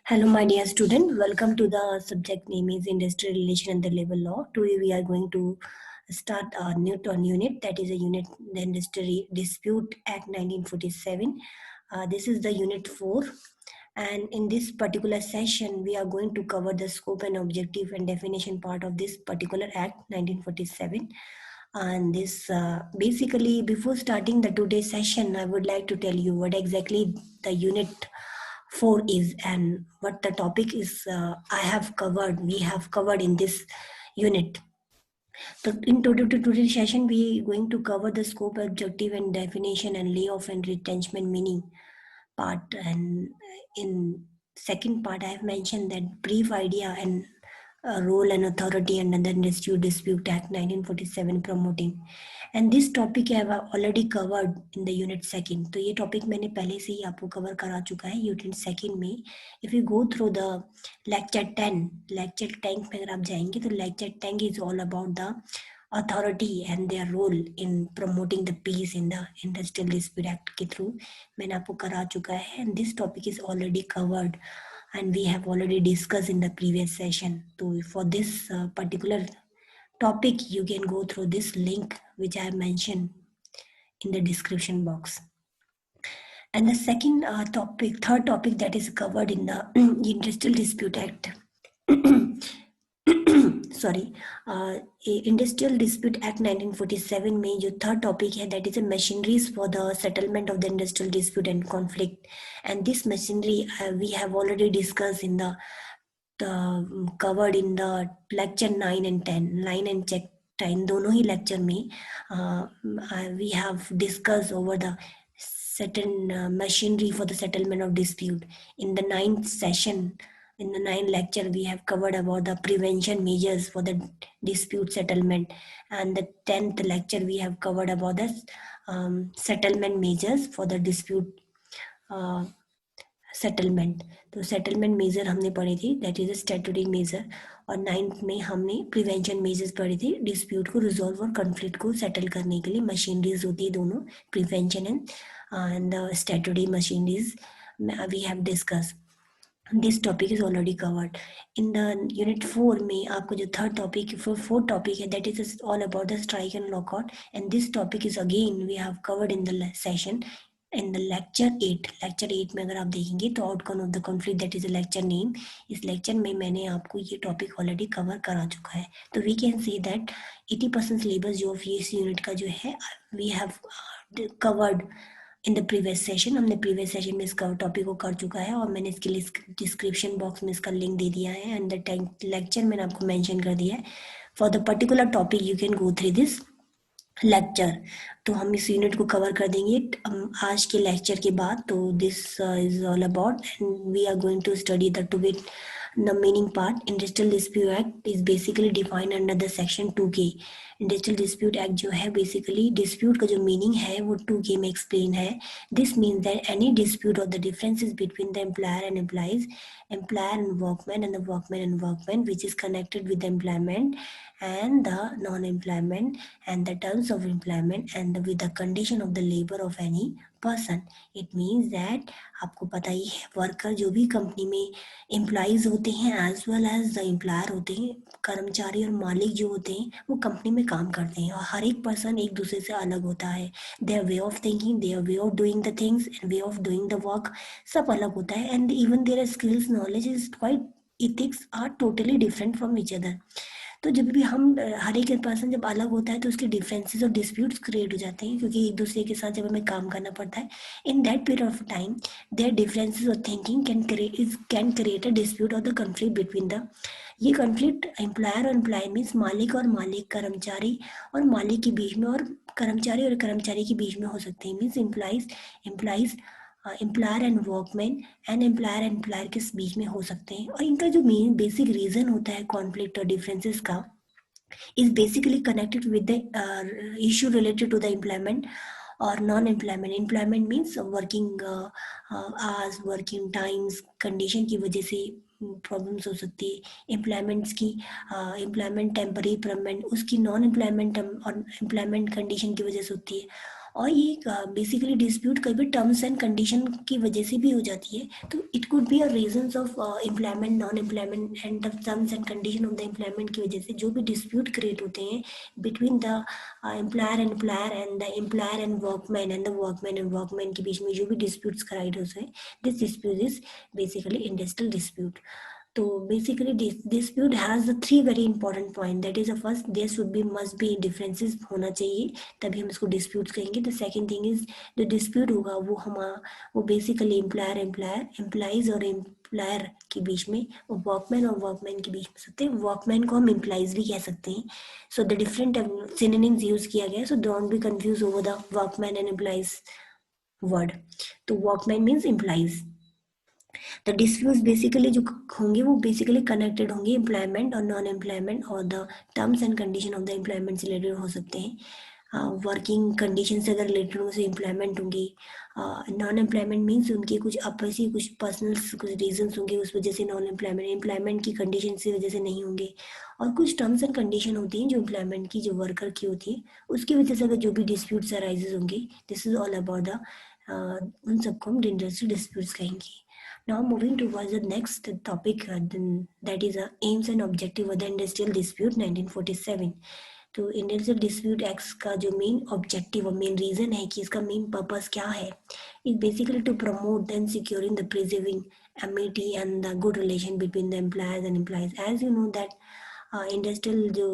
Hello, my dear student. Welcome to the subject name is Industrial Relation and the Labor Law. Today we are going to start a new unit, that is a unit, the Industry Dispute Act 1947. This is the unit 4, and in this particular session we are going to cover the scope and objective and definition part of this particular act 1947. And this basically, before starting the today's session, I would like to tell you what exactly the unit 4 is and what the topic is. We have covered in this unit. So in today's session, we are going to cover the scope, objective and definition and layoff and retrenchment meaning part. And in second part, I have mentioned that brief idea and role and authority under the Industrial Dispute Act 1947 promoting. And this topic I have already covered in the unit second. तो ये topic मैंने पहले से ही आपको cover करा चुका है unit second में. If you go through the lecture 10 में अगर आप जाएंगे तो lecture 10 is all about the authority and their role in promoting the peace in the Industrial Dispute Act के through मैंने आपको करा चुका है, and this topic is already covered and we have already discussed in the previous session. So for this particular topic, you can go through this link which I have mentioned in the description box. And the third topic that is covered in the Industrial Dispute Act. Sorry industrial dispute act 1947 में जो third topic है that is a machineries for the settlement of the industrial dispute and conflict and this machinery we have already discuss in the covered in the lecture 9 and 10 9 and 10 दोनों ही lecture में we have discussed over the certain machinery for the settlement of dispute. In the 9th session, in the 9th lecture, we have covered about the prevention measures for the dispute settlement, and the 10th lecture we have covered about the settlement measures for the dispute settlement. तो settlement measure हमने पढ़ी थी, that is a statutory measure. और 9th में हमने prevention measures पढ़ी थी, dispute को रिजॉल्व और कॉन्फ्लिक्ट को सेटल करने के लिए मशीनरीज होती है दोनों, prevention and statutory machineries we have discuss. This topic is already covered in the unit 4 में. आपको जो थर्ड टॉपिक फोर्थ टॉपिक है that is all about the strike and lockout, and this topic is again we have covered in the session in the lecture 8 में अगर आप देखेंगे तो outcome of the conflict that is a lecture name. इस lecture में मैंने आपको ये टॉपिक ऑलरेडी कवर करा चुका है. तो we can see that 80% syllabus जो इस यूनिट का जो है we have covered in the previous session. हमने प्रीवियस सेशन में इसका टॉपिक को कर चुका है और मैंने इसके लिए डिस्क्रिप्शन बॉक्स में इसका लिंक दे दिया है, एंड द लेक्चर मैंने आपको मेंशन कर दिया है. For the particular topic you can go through this lecture. तो हम इस यूनिट को कवर कर देंगे आज के लेक्चर के बाद. तो this is all about and we are going to study the to wit the meaning part. Industrial Dispute Act is basically defined under the section 2K. Industrial Dispute Act जो है basically dispute का जो meaning है वो 2K में explain है. This means that any dispute or the differences between the employer and employees, employer and workman, and the workman and workman, which is connected with the employment and the non-employment and the terms of employment and with the condition of the labor of any person. It means that आपको पता ही है worker जो भी company में employees होते हैं as well as the employer होते हैं, कर्मचारी और मालिक जो होते हैं वो कंपनी में काम करते हैं और हर एक पर्सन एक दूसरे से अलग होता है. Their way of thinking, their way of doing the things and way of doing the work सब अलग होता है, and even their skills knowledge is quite ethics are totally different from each other. तो जब भी हम हर एक पर्सन जब अलग होता है तो उसके डिफरेंसेस और डिस्प्यूट्स क्रिएट हो जाते हैं, क्योंकि एक दूसरे के साथ जब हमें काम करना पड़ता है in that period of time there differences of thinking can create a dispute और द कॉन्फ्लिक्ट बिटवीन द. ये कॉन्फ्लिक्ट एम्प्लॉयर और एम्प्लॉय मीन्स मालिक और मालिक, कर्मचारी और मालिक के बीच में और कर्मचारी और कर्मचारी के बीच में हो सकते हैं. Means employees employer and workman and employer के बीच में हो सकते हैं. और इनका जो मेन बेसिक रीजन होता है कॉन्फ्लिक्ट और डिफरेंसेस का is basically connected with the issue related to the employment or non-employment. Employment means working hours, working times, condition की वजह से प्रॉब्लम्स हो सकती है. एम्प्लॉयमेंट्स की एम्प्लॉयमेंट टेम्पररी परमानेंट, उसकी नॉन एम्प्लॉयमेंट और एम्प्लॉयमेंट कंडीशन की वजह से होती है. और ये बेसिकली डिस्प्यूट कभी टर्म्स एंड कंडीशन की वजह से भी हो जाती है। तो it could be a reasons of employment, non employment and the terms and condition of the employment की वजह से जो भी डिस्प्यूट क्रिएट होते हैं between the employer and the employer and the workman and workman के बीच में जो भी डिस्प्यूट्स क्रिएट होते हैं, this dispute is basically industrial dispute. तो basically dispute has the three very important point, that is the first, there should be must be differences होना चाहिए, तभी हम इसको disputes कहेंगे। the second thing is जो dispute होगा वो basically एम्प्लॉयज और एम्प्लॉयर के बीच में, वर्कमैन और वर्कमैन के बीच में सकते हैं, वर्कमैन को हम एम्प्लॉयज भी कह सकते हैं। So the different synonyms use किया गया है, so don't be confuse over the workman and employees word. तो workman means employees. The disputes basically जो होंगे वो बेसिकली कनेक्टेड होंगे एम्प्लॉयमेंट और नॉन एम्प्लॉयमेंट और the terms and condition of the employment से रिलेटेड हो सकते हैं। वर्किंग कंडीशन से अगर रिलेटेड उनसे एम्प्लॉयमेंट होंगी। नॉन एम्प्लॉयमेंट मीन्स उनके कुछ ऐसी कुछ पर्सनल कुछ रीजंस होंगे उस वजह से नॉन एम्प्लॉयमेंट, एम्प्लॉयमेंट की कंडीशन से वजह से नहीं होंगे। और कुछ टर्म्स एंड कंडीशन होती हैं जो एम्प्लॉयमेंट की, जो वर्कर की होती है, उसकी वजह से अगर जो भी डिस्प्यूट्स अराइजेज होंगे, this is all about the उन सबको हम इंडस्ट्रियल डिस्प्यूट्स कहेंगे। Now moving towards the next topic, that is aims and objective of the industrial dispute 1947। तो इंडस्ट्रियल डिस्प्यूट एक्ट का जो मेन ऑब्जेक्टिव और मेन रीजन है कि इसका मेन पर्पस क्या है, is basically to promote and securing the preserving amity and the good relation between the employers and employees। as you know that industrial जो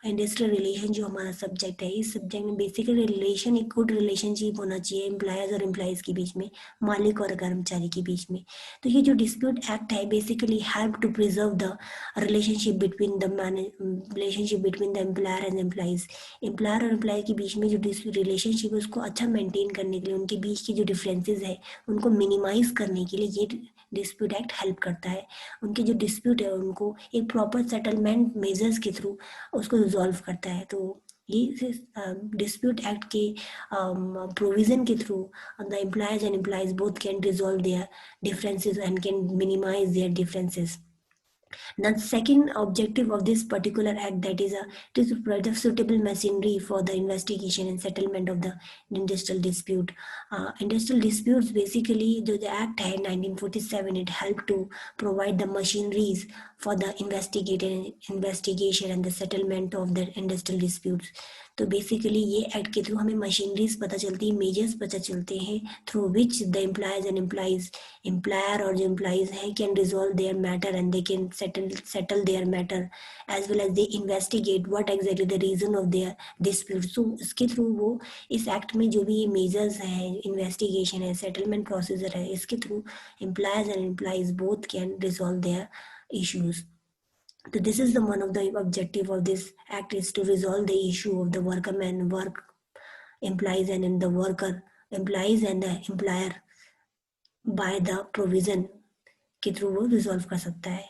industrial relation जो हमारा subject है, इस सब्जेक्ट में बेसिकली रिलेशन, एक good relationship होना चाहिए employers और एम्प्लॉयज के बीच में, मालिक और कर्मचारी के बीच में। तो ये जो डिस्प्यूट एक्ट है basically help to preserve the relationship between the employer and employees. Employer और एम्प्लॉय के बीच में जो रिलेशनशिप है उसको अच्छा मेंटेन करने के लिए, उनके बीच की जो डिफरेंसेस है उनको मिनिमाइज करने के लिए ये डिस्प्यूट एक्ट हेल्प करता है। उनके जो डिस्प्यूट है उनको एक प्रॉपर सेटलमेंट मेजर्स के थ्रू उसको रिजॉल्व करता है। तो ये डिस्प्यूट एक्ट के प्रोविजन के through the employees and employees both can resolve their differences and can minimise their differences. The second objective of this particular act, that is to provide the suitable machinery for the investigation and settlement of the industrial dispute। Industrial disputes basically जो the act है 1947, it helped to provide the machineries for the investigation and the settlement of the industrial disputes। तो basically ये act के through हमें machineries पता चलती है, measures पता चलते हैं, through which the employees and employees, employer और जो एम्प्लॉयज हैं, can resolve their matter and they can settle their matter, as well as they investigate what exactly the reason of their dispute। so इसके through वो इस act में जो भी measures है, इन्वेस्टिगेशन है, सेटलमेंट प्रोसीजर है, इसके through employees and employees both can resolve their issues. So this is the one of the objective of this act, is to resolve the issue of the workman, work employees and in the worker employees and the employer by the provision के through वो resolve कर सकता है।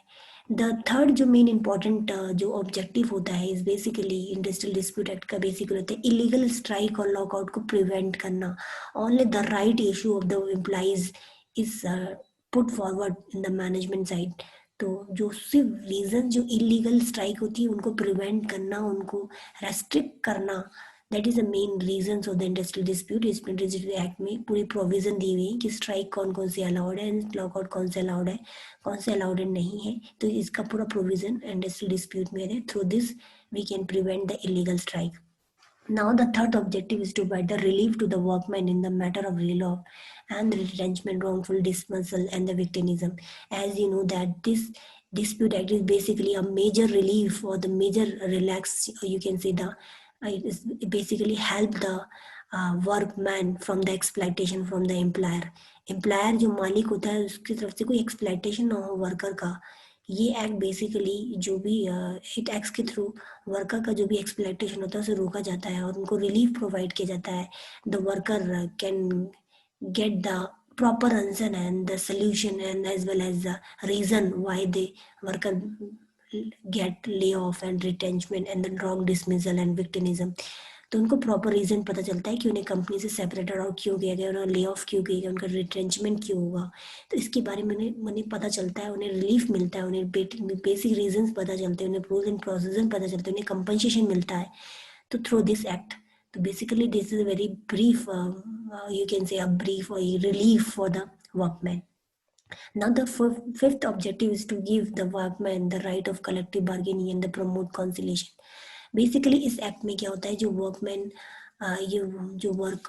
The third जो main important जो objective होता है इस बेसिकली इंडस्ट्रियल डिस्प्यूट एक्ट का बेसिकली होता है इलीगल स्ट्राइक और लॉकआउट को प्रिवेंट करना। Only the right issue of the employees is put forward in the management side. तो जो सिर्फ रीजन जो इलीगल स्ट्राइक होती है उनको प्रिवेंट करना, उनको रेस्ट्रिक्ट करना, that is the main reason of the industrial dispute. इस इंडस्ट्रियल एक्ट में पूरी प्रोविजन दी हुई है कि स्ट्राइक कौन कौन से अलाउड है, लॉकआउट कौन से अलाउड है, कौन से अलाउड नहीं है। तो इसका पूरा प्रोविजन इंडस्ट्रियल डिस्प्यूट में है। Through this we can prevent the illegal strike. Now the third objective is to provide the relief to the workmen in the matter of layoff and retrenchment, wrongful dismissal and the victimism। As you know that this dispute act is basically a major relief or the major relax, or you can say the it is basically help the workman from the exploitation from the employer। Employer जो मालिक होता है उसकी तरफ से कोई exploitation ना हो वर्कर का। ये एक्ट बेसिकली जो भी इट एक्ट्स के थ्रू वर्कर का जो भी एक्सप्लॉइटेशन होता है उसे रोका जाता है और उनको रिलीफ प्रोवाइड किया जाता है। The worker can get the proper answer and the solution and as well as the reason why the worker get layoff and retrenchment and the wrong dismissal and victimism। तो उनको proper reason पता चलता है कि उन्हें company से separated out क्यों किया गया, उन्हें ले ऑफ क्यों किया गया, उनका रिट्रेंचमेंट क्यों होगा। तो इसके बारे में उन्हें पता चलता है, उन्हें रिलीफ मिलता है, उन्हें बेसिक रीजंस पता चलते हैं, उन्हें प्रोज एंड प्रोसीजर पता चलते हैं, उन्हें कंपनसेशन मिलता है। तो थ्रू दिस एक्ट तो basically this is a very brief, you can say a brief or a relief for the workman. Now, the fifth objective is to give the workman the right of collective bargaining and the promote conciliation. Basically इस act में क्या होता है, जो workman ये जो work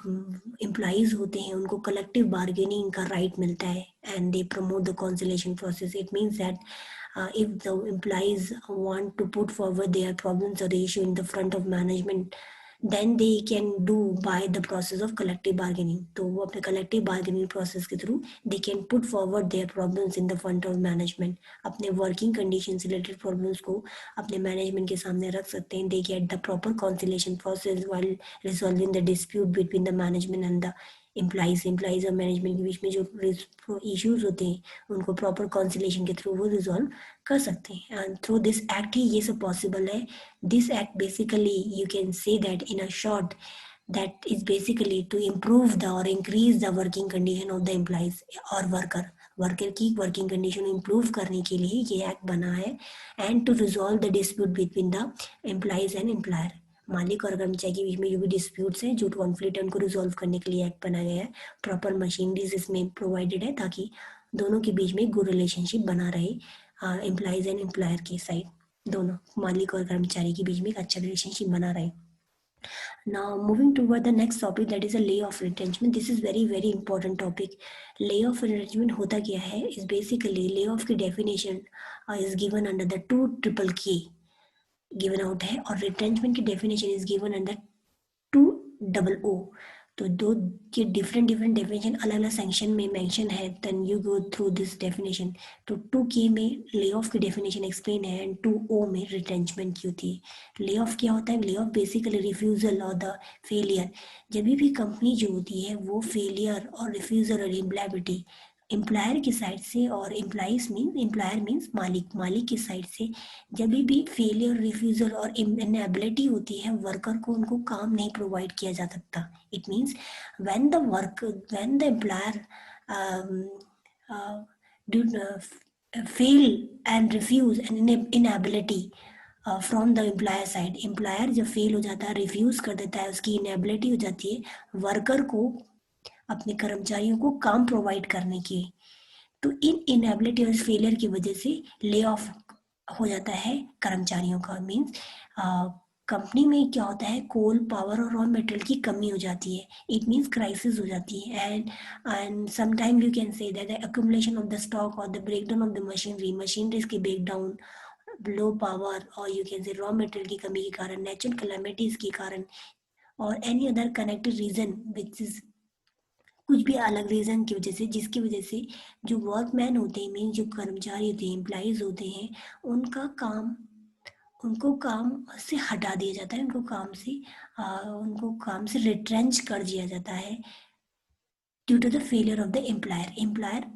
employees होते हैं उनको कलेक्टिव बार्गेनिंग का राइट मिलता है and they promote the conciliation process. It means that if the employees want to put forward their problems or the issue in the front of management, then they can do by the process of collective bargaining. तो वो अपने collective bargaining process के through they can put forward their problems in the front of management. अपने working conditions related problems को अपने management के सामने रख सकते हैं. They get the proper conciliation process while resolving the dispute between the management and the employees और management के बीच में जो इश्यूज होते हैं उनको प्रॉपर कॉन्सिलेशन के थ्रू वो रिजॉल्व कर सकते हैं. एंड थ्रू दिस एक्ट ही ये सब पॉसिबल है. This act basically you can say that in a short that is basically to improve the or increase the working condition of the employees or worker की working condition improve करने के लिए ये act बना है. And to resolve the dispute between the employees and employer, मालिक और कर्मचारी के बीच में जो भी डिस्प्यूट्स हैं, जो कॉन्फ्लिक्ट है, उनको रिजॉल्व करने के लिए एक्ट बनाया गया है. प्रॉपर मशीनरीज इसमें प्रोवाइडेड है ताकि दोनों के बीच में गुड रिलेशनशिप बना रहे, एम्प्लॉइज एंड एम्प्लॉयर की साइड, दोनों मालिक और कर्मचारी के बीच में एक अच्छा रिलेशनशिप बना रहे. Now, moving toward the next topic, that is a layoff retrenchment. This is very important topic. Layoff retrenchment होता क्या है? Is basically layoff की definition is given under the 2 given out है, और retrenchment की definition is given under 2 तो दो के डिफरेंट डेफिनेशन अलग अलग सेक्शन में मेंशन है. Then you go through this definition. तो 2K में ले ऑफ की डेफिनेशन एक्सप्लेन है एंड 2O में रिटेंचमेंट की होती है. ले ऑफ क्या होता है? ले ऑफ बेसिकली रिफ्यूजल और द फेलियर. जब भी कंपनी जो होती है वो फेलियर और रिफ्यूजल और इम्प्लायबिलिटी एम्प्लॉयर की साइड से, और एम्प्लॉइज मीन एम्प्लॉयर मीन्स मालिक की साइड से जब भी फेलियर, रिफ्यूजल और इनएबिलिटी होती है, वर्कर को उनको काम नहीं प्रोवाइड किया जा सकता. It means when the employer do fail and refuse and inability from the employer side. Employer जब फेल हो जाता है, रिफ्यूज कर देता है, उसकी इनएबिलिटी हो जाती है वर्कर को, अपने कर्मचारियों को काम प्रोवाइड करने की. तो इन इनएबिलिटी और फेलियर की वजह से ले ऑफ हो जाता है कर्मचारियों का. मीन्स कंपनी में क्या होता है, कोल पावर और रॉ मटेरियल की कमी हो जाती है. इट मीन्स क्राइसिस हो जाती है. And sometime you can say that the accumulation of the stock और the breakdown of the machineries के ब्रेकडाउन, लो पावर और you can say raw material की कमी के कारण, नेचुरल कैलामिटीज के कारण, और any other connected reason which is कुछ भी अलग रीजन की वजह से, जिसकी वजह से जो वर्कमैन होते हैं, मीन जो कर्मचारी होते हैं, एम्प्लॉइज होते हैं, उनको काम से हटा दिया जाता है, उनको काम से रिट्रेंच कर दिया जाता है due to the failure of the employer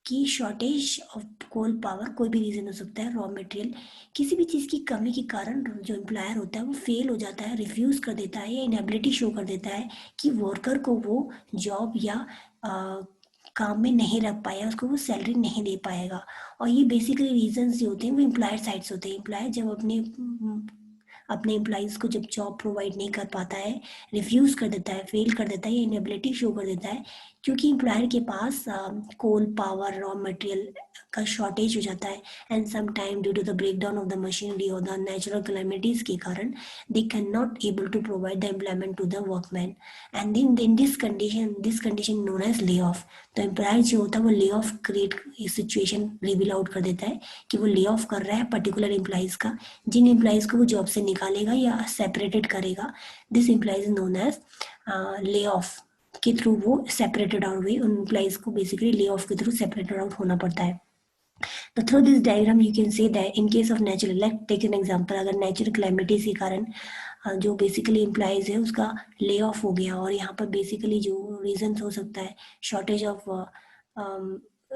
की शॉर्टेज ऑफ कोल पावर. कोई भी रीजन हो सकता है, रॉ मटेरियल, किसी भी चीज़ की कमी के कारण जो एम्प्लॉयर होता है वो फेल हो जाता है, रिफ्यूज कर देता है या इनएबिलिटी शो कर देता है कि वर्कर को वो जॉब या काम में नहीं रख पाया, उसको वो सैलरी नहीं दे पाएगा. और ये बेसिकली रीजंस जो होते हैं वो एम्प्लॉयर साइड से होते हैं. एम्प्लॉयर जब अपने एम्प्लॉइज को जब जॉब प्रोवाइड नहीं कर पाता है, रिफ्यूज कर देता है, फेल कर देता है या इनएबिलिटी शो कर देता है, क्योंकि एम्प्लॉयर के पास कोल पावर, रॉ मटेरियल का शॉर्टेज हो जाता है. And some time due to the breakdown of the machinery और द नेचुरल कैलामिटीज के कारण they can not able to provide the employment to the workman. And in this condition known as lay off. तो employer जो होता है वो lay off create situation reveal out कर देता है कि वो ले ऑफ कर रहा है पर्टिकुलर एम्प्लॉइज का. जिन एम्प्लॉइज को वो जॉब से निकालेगा या सेपरेटेड करेगा, this employees known as lay off के थ्रू वो सेपरेटेड आउट हुए. उन एम्प्लॉइज को बेसिकली ले ऑफ के थ्रू सेपरेटेड आउट होना पड़ता है. तो through this diagram you can say that in case of natural, let take an example, अगर नेचुरल क्लाइमेटीज के कारण जो बेसिकली एम्प्लॉइज है उसका ले ऑफ हो गया, और यहाँ पर बेसिकली जो रीजन हो सकता है, शॉर्टेज ऑफ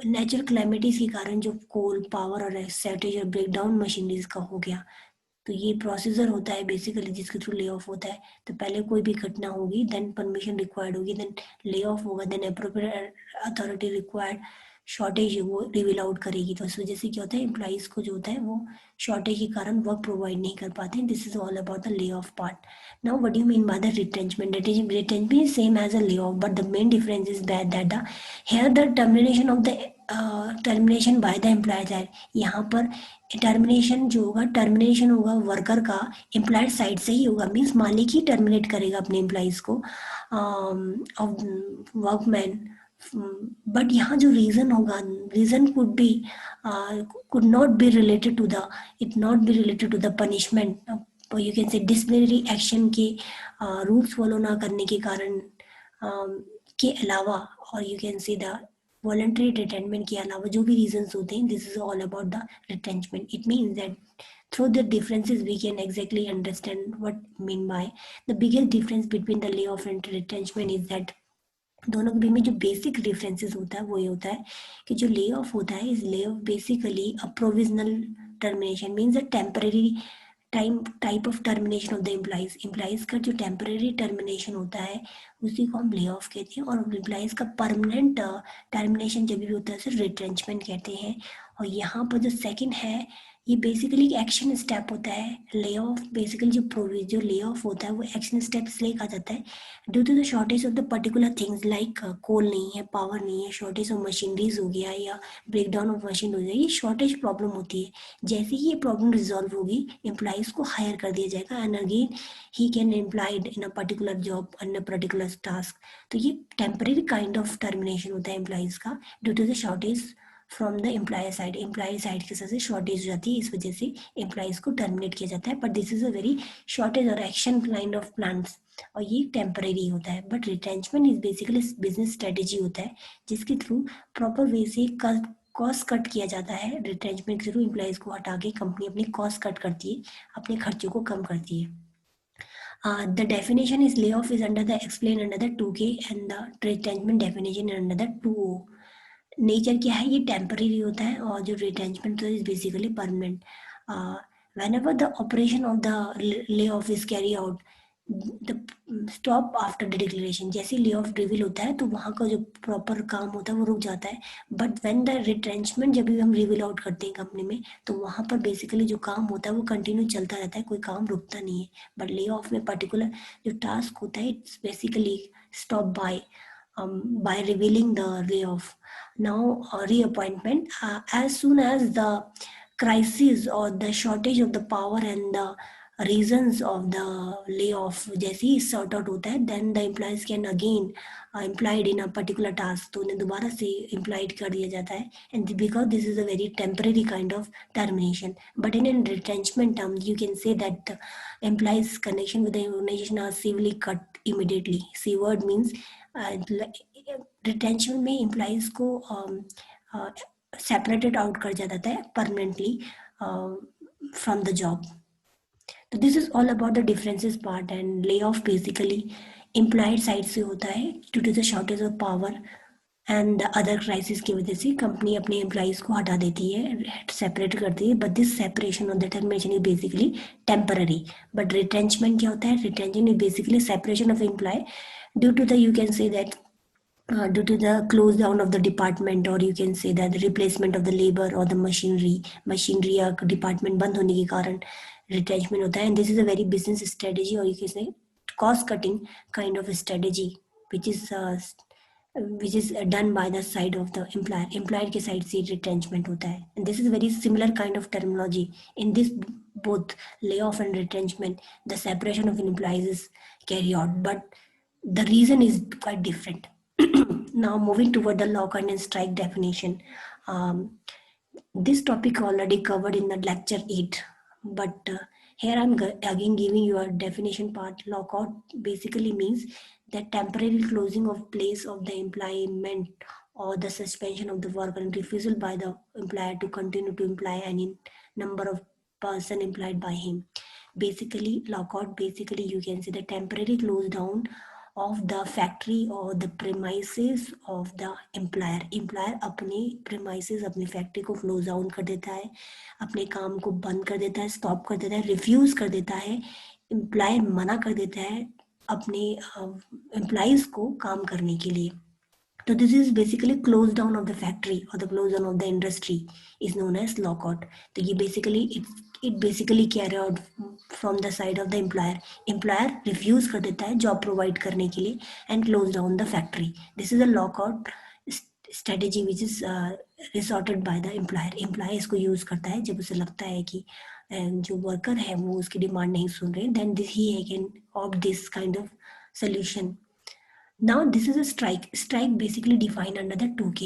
नेचुरल क्लाइमेटीज के कारण जो कोल पावर और शॉर्टेज और ब्रेकडाउन मशीनरीज का हो गया. तो ये प्रोसीजर होता है बेसिकली जिसके थ्रू ले ऑफ होता है. तो पहले कोई भी घटना होगी, देन परमिशन रिक्वायर्ड होगी, देन ले ऑफ होगा, then appropriate authority required shortage वो रिवील आउट करेगी, तो इस वजह से क्या होता है, एम्प्लॉइज को जो होता है वो शॉर्टेज के कारण वर्क प्रोवाइड नहीं कर पाते हैं. This is all about the lay off part. Now what do you mean by the retrenchment? Retrenchment is same as a lay off, but the main difference is that the here the termination of the termination by the employer side. यहाँ पर termination जो होगा, termination होगा worker का employer side से ही होगा. Means मालिक ही terminate करेगा अपने एम्प्लॉइज को, वर्कमैन. बट यहाँ जो रीजन होगा, reason could not be related to the, it not be related to the punishment. You can say disciplinary action के रूल्स फॉलो ना करने के कारण के अलावा, और you can say the voluntary retirement के अलावा जो भी रीजंस होते हैं, this is all about the retrenchment. It means that through the differences we can exactly understand what mean by the biggest difference between the layoff and retrenchment is that दोनों के बीच में जो बेसिक डिफरेंसेस होता है वो ये होता है कि जो ले ऑफ होता है, इज ले off basically a provisional termination, means a temporary type of termination of the employees. Employees का जो टेम्पररी टर्मिनेशन होता है उसी को हम ले ऑफ कहते हैं, और एम्प्लॉइज का परमानेंट टर्मिनेशन जब भी होता है उसे रिट्रेंचमेंट कहते हैं. और यहाँ पर जो सेकंड है, ये बेसिकली एक्शन स्टेप होता है. ले ऑफ बेसिकली जो ले ऑफ होता है वो एक्शन स्टेप इसलिए कहा जाता है due to the shortage of the particular things, like coal नहीं है, पावर नहीं है, शॉर्टेज ऑफ मशीनरीज हो गया या ब्रेक डाउन ऑफ मशीन हो गया, ये शॉर्टेज प्रॉब्लम होती है. जैसे ही ये प्रॉब्लम रिजॉल्व होगी, एम्प्लॉइज को हायर कर दिया जाएगा and again he can employed in a particular job in a particular task. तो ये टेम्परेरी काइंड ऑफ टर्मिनेशन होता है एम्प्लॉइज का due to the shortage from the employer side. Employer side के साथ शॉर्टेज हो जाती है, इस वजह से एम्प्लॉइज को टर्मिनेट किया जाता है. But this is a very shortage और एक्शन काइंड ऑफ प्लान्स, और ये टेम्परेरी होता है. But retrenchment is basically business strategy होता है जिसके थ्रू प्रॉपर वे से कॉस्ट कट किया जाता है. रिटेंचमेंट के थ्रू एम्प्लॉइज को हटा के कंपनी अपनी कॉस्ट कट करती है, अपने खर्चों को कम करती है. The definition is layoff is under the explained under the 2K and the retrenchment definition under the 2O. Nature क्या है, ये टेम्परेरी होता है, और जो retrenchment is basically permanent. Whenever the operation of the lay off is carry out the stop after the declaration. जैसे lay of reveal होता है तो वहाँ का जो प्रॉपर काम होता है वो रुक जाता है. बट व्हेन द रिट्रेंचमेंट, जब भी हम रिवील आउट करते हैं कंपनी में, तो वहाँ पर बेसिकली जो काम होता है वो कंटिन्यू चलता रहता है, कोई काम रुकता नहीं है. बट ले ऑफ में पर्टिकुलर जो टास्क होता है it's basically stop by revealing the layoff. Now, reappointment, as soon as the crisis or the shortage of the power and the reasons of the layoff जैसे ही sort out होता है, then the employees can again employed in a particular task, तो उन्हें दोबारा से employed कर दिया जाता है. And because this is a very temporary kind of termination, but in a retrenchment term you can say that the employees connection with the organization are severely cut immediately. Severed means retention में employees को separated out कर जाता है permanently from the job. तो this is all about the differences part. And lay off basically employed side से होता है due to the shortage of power and the other crisis की वजह से कंपनी अपने एम्प्लॉइज को हटा देती है, सेपरेट करती है. But this separation of the termination is basically temporary. But retrenchment क्या होता है, retention is basically separation of employ due to the, you can say that due to the close down of the department, or you can say that the replacement of the labor or the machinery या department बंद होने के कारण retrenchment होता है. And this is a very business strategy, or you can say cost cutting kind of a strategy which is done by the side of the employer के side से retrenchment होता है. And this is very similar kind of terminology in this both layoff and retrenchment. The separation of employees is carried out, but the reason is quite different. Now moving toward the lockout and strike definition. This topic already covered in the lecture 8, but here I'm again giving you a definition part. Lockout basically means the temporary closing of place of the employment or the suspension of the work and refusal by the employer to continue to employ any number of person employed by him. Basically, lockout basically you can say the temporary close down of the factory or the premises of the employer. Employer अपने premises, अपनी factory को close down कर देता है, अपने काम को बंद कर देता है, stop कर देता है, refuse कर देता है. employer मना कर देता है अपने employees को काम करने के लिए. तो this is basically close down of the factory और the close down of the industry is known as lockout. तो ये basically it basically carry out from the side of the employer. Employer refuse कर देता है job provide करने के लिए and close down the factory. This is a lockout strategy which is resorted by the employer. Employer इसको use करता है जब उसे लगता है कि जो वर्कर है वो उसकी डिमांड नहीं सुन रहे, then this he can opt this kind of solution. Now this is a strike. Strike basically defined under the 2K.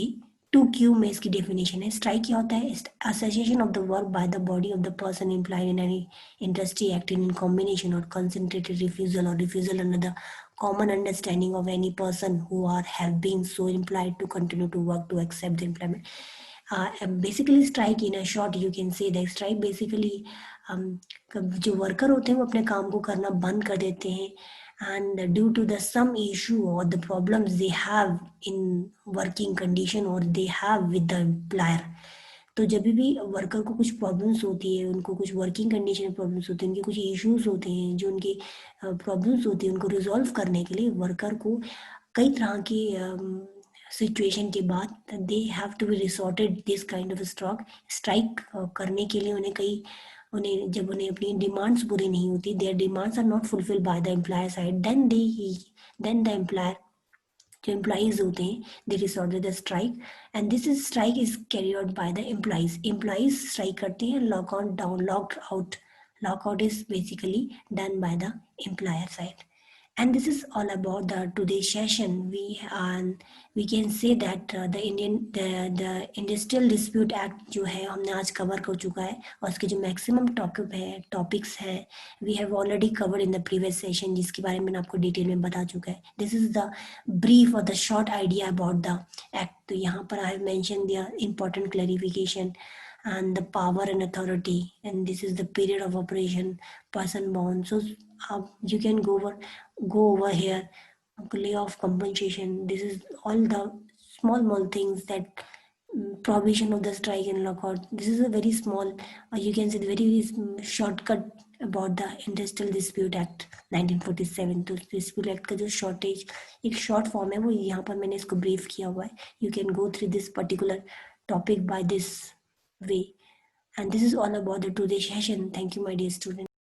2Q में इसकी definition है। Strike क्या होता है? Association of the work by the body of the person implied in any industry acting in combination or concentrated refusal or refusal under the common understanding of any person who are have been so implied to continue to work to accept the employment. Basically strike in a short you can say that strike basically जो worker होते हैं वो अपने काम को करना बंद कर देते हैं and due to the some issue or the problems they have in working condition or they have with the employer। तो जब भी वर्कर को कुछ प्रॉब्लम्स होती है, उनको कुछ वर्किंग कंडीशन प्रॉब्लम्स होती है, उनके कुछ इश्यूज होते हैं, जो उनकी प्रॉब्लम्स होती है उनको रिजॉल्व करने के लिए वर्कर को कई तरह की सिचुएशन के बाद they have to be resorted this kind of strike करने के लिए उन्हें जब उन्हें अपनी डिमांड्स पूरी नहीं होती, their demands are not fulfilled by the employer side, then the employer जो एम्प्लॉइज होते हैं they resort the strike and this is strike is carry out by the employees. Employees strike करते हैं, lock out is basically done by the employer side. And this is all about the today's session. We can say that the Industrial Dispute Act जो है हमने आज cover कर चुका है और उसके जो मैक्सिमम टॉपिक्स हैं we have already covered in the previous session, जिसके बारे में मैंने आपको डिटेल में बता चुका है। दिस इज द ब्रीफ और the short idea about the act. तो यहाँ पर I have mention the important clarification and the power and authority, and this is the period of operation, person bound. So you can go over here, layoff compensation. This is all the small things that provision of the strike and lockout. This is a very small, you can say the very shortcut about the Industrial Dispute Act 1947। तो dispute act का जो shortage एक short form है वो यहाँ पर मैंने इसको ब्रीफ किया हुआ है। You can go through this particular topic by this way, and this is all about the today's session. Thank you my dear students.